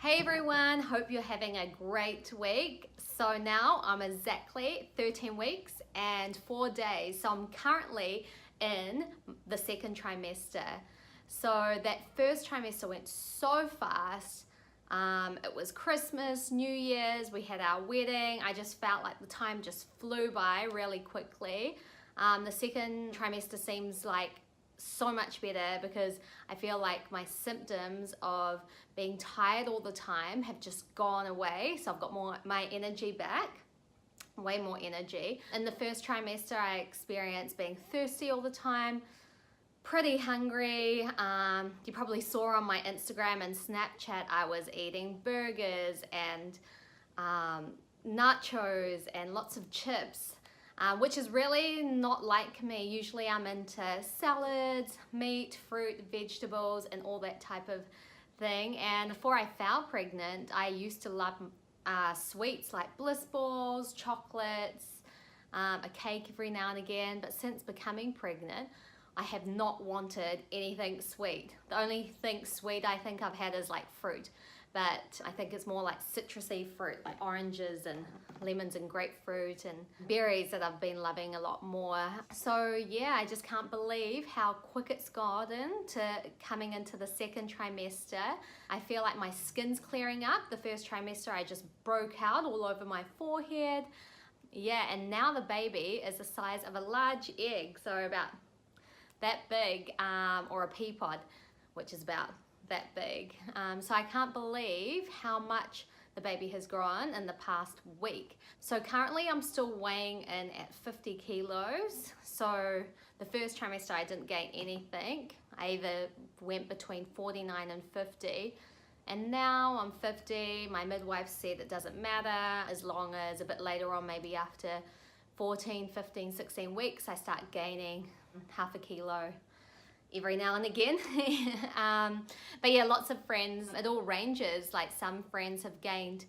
Hey everyone, hope you're having a great week. So now I'm exactly 13 weeks and 4 days. So I'm currently in the second trimester. So that first trimester went so fast. It was Christmas, New Year's, we had our wedding. I just felt like the time just flew by really quickly. The second trimester seems like so much better because I feel like my symptoms of being tired all the time have just gone away. So I've got my energy back, way more energy. In the first trimester, I experienced being thirsty all the time, pretty hungry. You probably saw on my Instagram and Snapchat, I was eating burgers and nachos and lots of chips. Which is really not like me. Usually I'm into salads, meat, fruit, vegetables, and all that type of thing. And before I fell pregnant, I used to love sweets like bliss balls, chocolates, a cake every now and again. But since becoming pregnant, I have not wanted anything sweet. The only thing sweet I think I've had is like fruit. But I think it's more like citrusy fruit, like oranges and lemons and grapefruit and berries that I've been loving a lot more. So yeah, I just can't believe how quick it's gotten to coming into the second trimester. I feel like my skin's clearing up. The first trimester I just broke out all over my forehead. Yeah, and now the baby is the size of a large egg, so about that big, or a pea pod, which is about that big. So I can't believe how much the baby has grown in the past week. So currently I'm still weighing in at 50 kilos. So the first trimester I didn't gain anything. I either went between 49 and 50. And now I'm 50. My midwife said it doesn't matter as long as a bit later on, maybe after 14, 15, 16 weeks, I start gaining half a kilo every now and again. But yeah, lots of friends, it all ranges. Like some friends have gained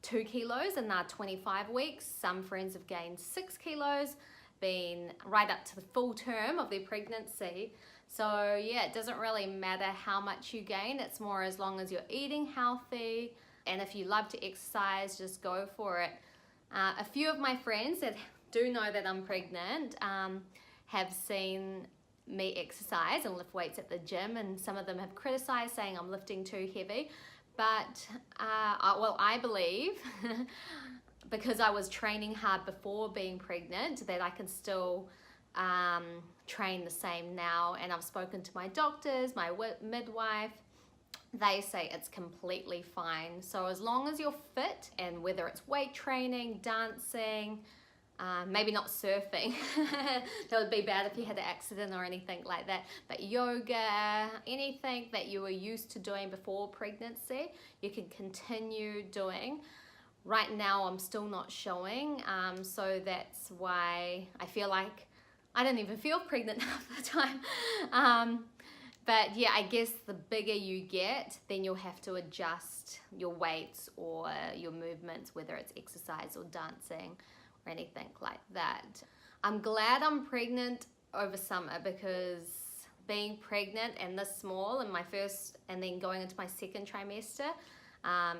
2 kilos in their 25 weeks. Some friends have gained 6 kilos, been right up to the full term of their pregnancy. So yeah, it doesn't really matter how much you gain. It's more as long as you're eating healthy. And if you love to exercise, just go for it. A few of my friends that do know that I'm pregnant have seen me exercise and lift weights at the gym, and some of them have criticized, saying I'm lifting too heavy. But well, I believe because I was training hard before being pregnant that I can still train the same now. And I've spoken to my doctors, my midwife. They say it's completely fine. So as long as you're fit, and whether it's weight training, dancing, maybe not surfing, that would be bad if you had an accident or anything like that, but yoga, anything that you were used to doing before pregnancy, you can continue doing. Right now I'm still not showing, so that's why I feel like I don't even feel pregnant half the time. But yeah, I guess the bigger you get, then you'll have to adjust your weights or your movements, whether it's exercise or dancing or anything like that. I'm glad I'm pregnant over summer, because being pregnant and this small in my first, and then going into my second trimester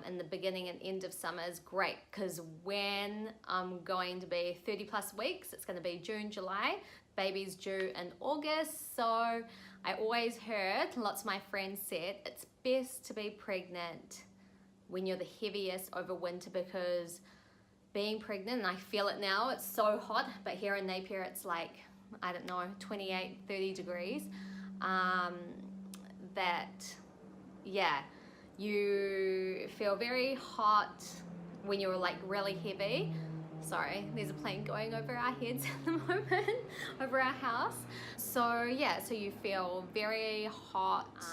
in the beginning and end of summer is great, because when I'm going to be 30 plus weeks, it's going to be June, July. Baby's due in August. So I always heard, lots of my friends said, it's best to be pregnant when you're the heaviest over winter, because being pregnant, and I feel it now, it's so hot, but here in Napier it's like, I don't know, 28, 30 degrees, that yeah, you feel very hot when you're like really heavy. Sorry, there's a plane going over our heads at the moment, over our house. So yeah, so you feel very hot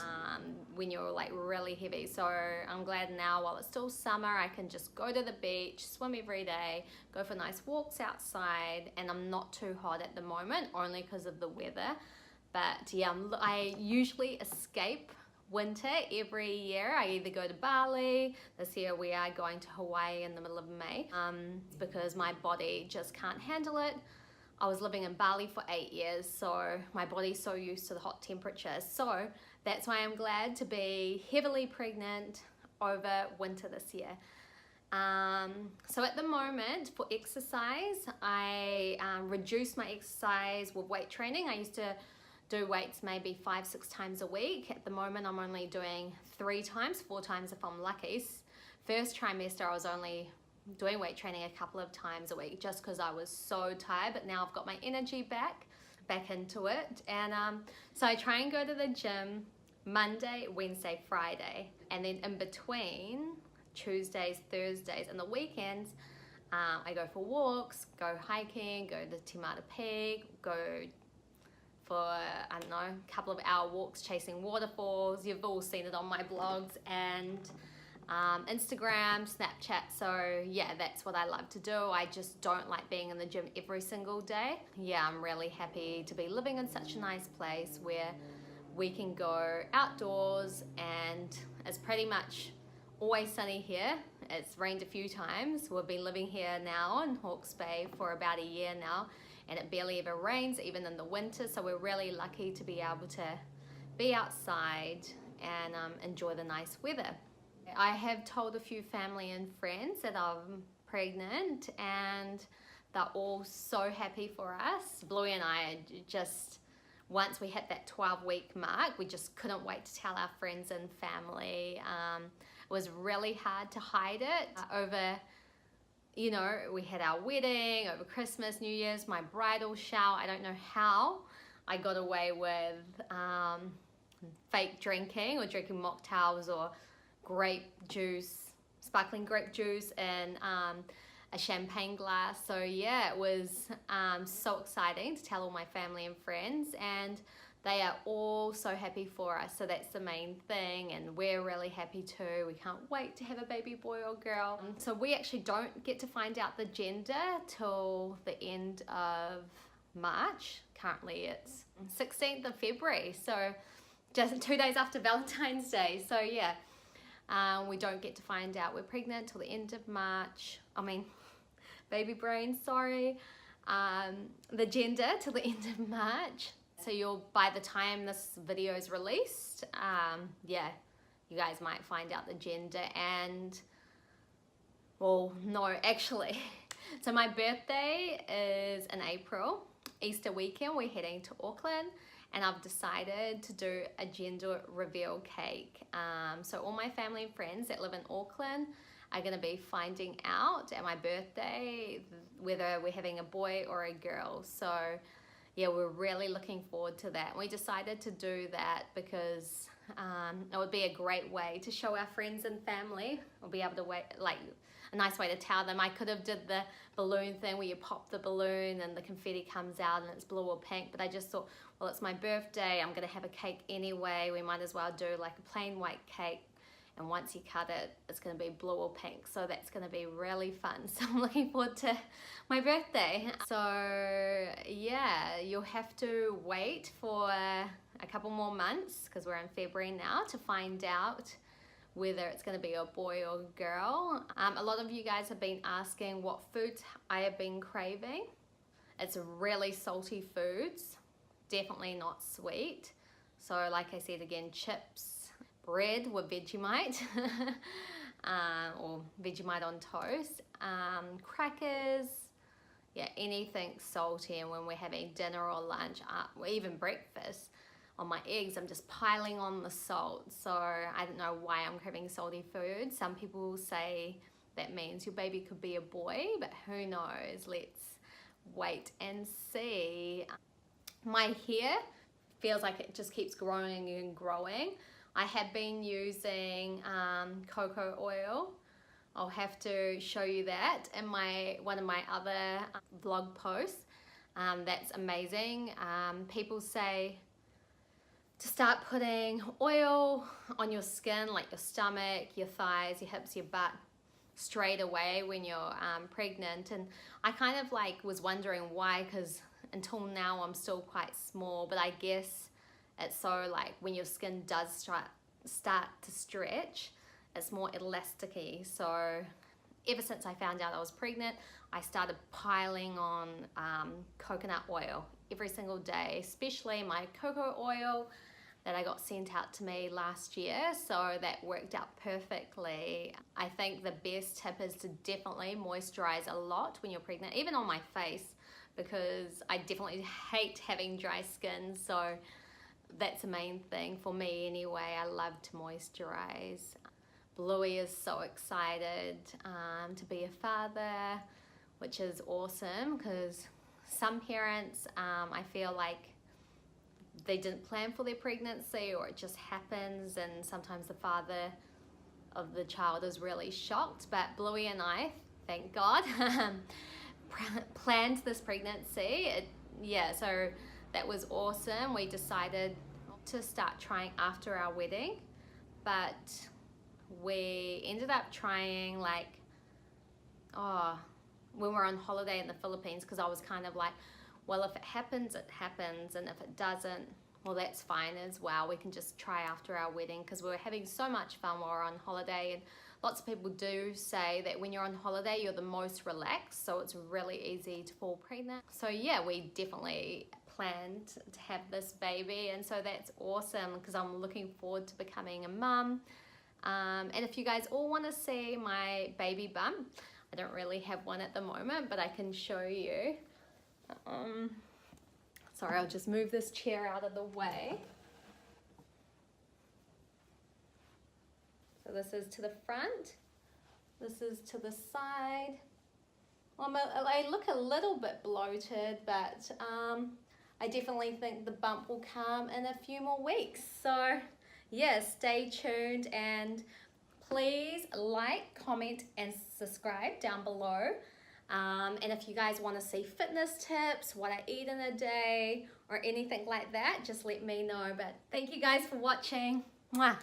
when you're like really heavy. So I'm glad now, while it's still summer, I can just go to the beach, swim every day, go for nice walks outside, and I'm not too hot at the moment, only because of the weather. But yeah, I usually escape winter every year. I either go to Bali. This year we are going to Hawaii in the middle of May, because my body just can't handle it. I was living in Bali for 8 years, so my body's so used to the hot temperatures. So that's why I'm glad to be heavily pregnant over winter this year. So at the moment for exercise, I reduced my exercise with weight training. I used to do weights maybe 5-6 times a week. At the moment I'm only doing 3 times, 4 times if I'm lucky. First trimester I was only doing weight training a couple of times a week just because I was so tired, but now I've got my energy back into it. And so I try and go to the gym Monday, Wednesday, Friday, and then in between Tuesdays, Thursdays and the weekends I go for walks, go hiking, go to Timata Peak, go for, I don't know, a couple of hour walks chasing waterfalls. You've all seen it on my blogs and Instagram, Snapchat. So yeah, that's what I love to do. I just don't like being in the gym every single day. Yeah, I'm really happy to be living in such a nice place where we can go outdoors, and it's pretty much always sunny here. It's rained a few times. We've been living here now in Hawke's Bay for about a year now, and it barely ever rains even in the winter, so we're really lucky to be able to be outside and enjoy the nice weather. I have told a few family and friends that I'm pregnant, and they're all so happy for us. Bluey and I just, once we hit that 12-week mark, we just couldn't wait to tell our friends and family. It was really hard to hide it. Over, you know, we had our wedding, over Christmas, New Year's, my bridal shower. I don't know how I got away with fake drinking or drinking mocktails or grape juice, sparkling grape juice and a champagne glass. So yeah, it was so exciting to tell all my family and friends, and they are all so happy for us. So that's the main thing, and we're really happy too. We can't wait to have a baby boy or girl. So we actually don't get to find out the gender till the end of March. Currently it's 16th of February, so just 2 days after Valentine's Day. So yeah, we don't get to find out we're pregnant till the end of March. I mean, baby brain, sorry. The gender till the end of March. So by the time this video is released, yeah, you guys might find out the gender. And, well, no, actually. So my birthday is in April. Easter weekend, we're heading to Auckland, and I've decided to do a gender reveal cake. So all my family and friends that live in Auckland are gonna be finding out at my birthday whether we're having a boy or a girl. So yeah, we're really looking forward to that. We decided to do that because it would be a great way to show our friends and family. We'll be able to like a nice way to tell them. I could have did the balloon thing where you pop the balloon and the confetti comes out and it's blue or pink, but I just thought, well, it's my birthday, I'm gonna have a cake anyway, we might as well do like a plain white cake, and once you cut it, it's gonna be blue or pink. So that's gonna be really fun. So I'm looking forward to my birthday. So yeah, you'll have to wait for a couple more months, because we're in February now, to find out whether it's going to be a boy or girl. A lot of you guys have been asking what foods I have been craving. It's really salty foods, definitely not sweet. So like I said again, chips, bread with Vegemite, or Vegemite on toast, crackers, yeah, anything salty. And when we're having dinner or lunch, or even breakfast, on my eggs, I'm just piling on the salt. So I don't know why I'm craving salty food. Some people say that means your baby could be a boy, but who knows? Let's wait and see. My hair feels like it just keeps growing and growing. I have been using cocoa oil. I'll have to show you that in one of my other vlog posts. That's amazing. People say to start putting oil on your skin, like your stomach, your thighs, your hips, your butt, straight away when you're pregnant. And I kind of like was wondering why, because until now I'm still quite small, but I guess it's so like when your skin does start to stretch, it's more elasticy. So ever since I found out I was pregnant, I started piling on coconut oil every single day, especially my cocoa oil. that I got sent out to me last year, so that worked out perfectly. I think the best tip is to definitely moisturize a lot when you're pregnant, even on my face, because I definitely hate having dry skin, so that's the main thing for me anyway. I love to moisturize. Bluey is so excited to be a father, which is awesome, because some parents, I feel like they didn't plan for their pregnancy, or it just happens, and sometimes the father of the child is really shocked. But Bluey and I, thank God, planned this pregnancy. So that was awesome. We decided to start trying after our wedding, but we ended up trying when we're on holiday in the Philippines, because I was kind of like, well, if it happens, it happens, and if it doesn't, well, that's fine as well. We can just try after our wedding, because we were having so much fun while we were on holiday. And lots of people do say that when you're on holiday, you're the most relaxed, so it's really easy to fall pregnant. So yeah, we definitely planned to have this baby, and so that's awesome, because I'm looking forward to becoming a mum. And if you guys all want to see my baby bump, I don't really have one at the moment, but I can show you. Sorry, I'll just move this chair out of the way. So this is to the front, this is to the side. I look a little bit bloated, but I definitely think the bump will come in a few more weeks. So yeah, stay tuned, and please like, comment, and subscribe down below. And if you guys want to see fitness tips, what I eat in a day, or anything like that, just let me know. But thank you guys for watching. Mwah.